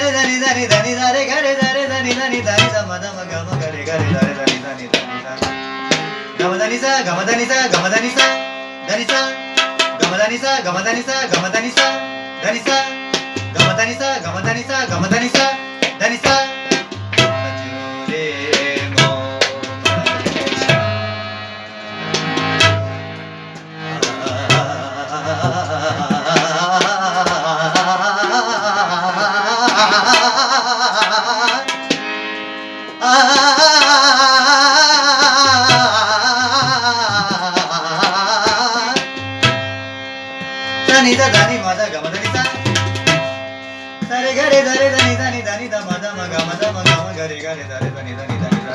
रे धनी धनी धनी धा रे गा रे धा रे धनी धनी धनी ध म ध म ग म ग रे गा रे धा रे धनी धनी धनी धा ग म धनी सा ग म धनी सा ग म धनी सा धनी सा ग म धनी सा ग म धनी सा ग म धनी सा धनी सा ग म धनी सा ग म धनी सा ग म धनी सा धनी सा धनी दा धनी मा दा ग म धनी सा सा रे ग रे ध रे धनी धनी धनी ध म ध म ग म ध म ग म ग रे ग रे ध रे धनी धनी धनी ध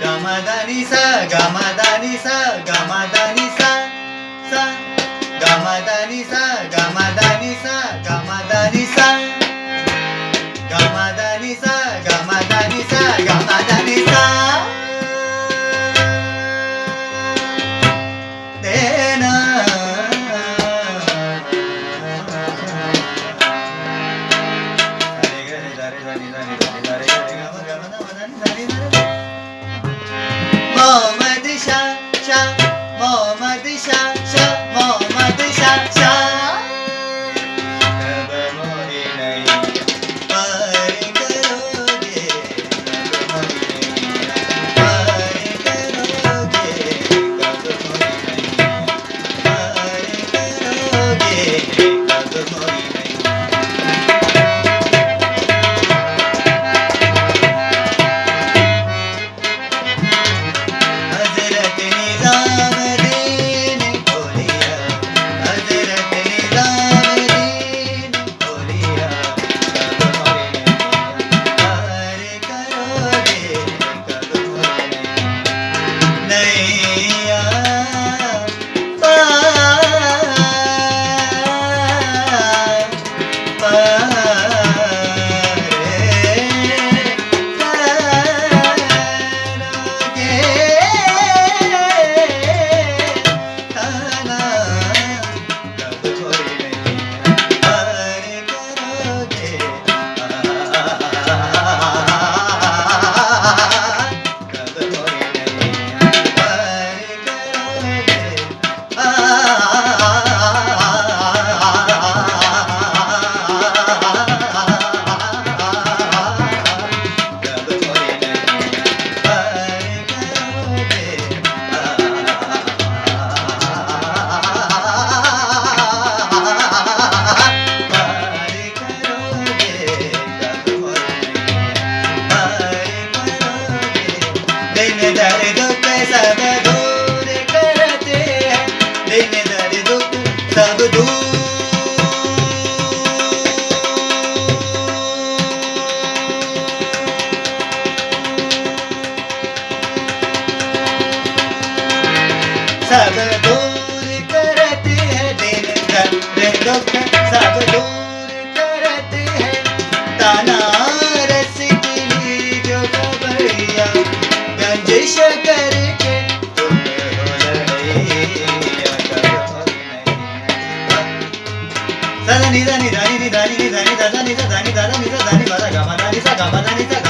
ग म धनी सा ग म धनी सा ग म धनी सा सा ग म धनी सा ग म धनी सा ग म धनी सा ग म धनी सा ग म धनी सा ग म धनी सा देना मोहम्मद शाह शाह मोहम्मद शाह शाह मोहम्मद शाह शाह कब मोरी नहीं पार करोगे कब मोरी नहीं पार करोगे कब मोरी नहीं पार करोगे कब मोरी नहीं हजरत निजामुद्दीन बोलिया हजरत निजामुद्दीन बोलिया कब मोरे पार करोगे कब मोरे नैया दिन दर्द पे सब दूर करते हैं दिन दर्द सब दूर सब दूर करते हैं दिन दर्द सब दूर करते हैं ताना रस की जो खबरिया गंजिश करके तुम हो लड़ैया कब मोरी नहीं सा नी दा नी दा नी दा नी दा नी दा नी दा नी दा नी दा नी दा नी दा गा मा दा नी सा गा मा दा नी सा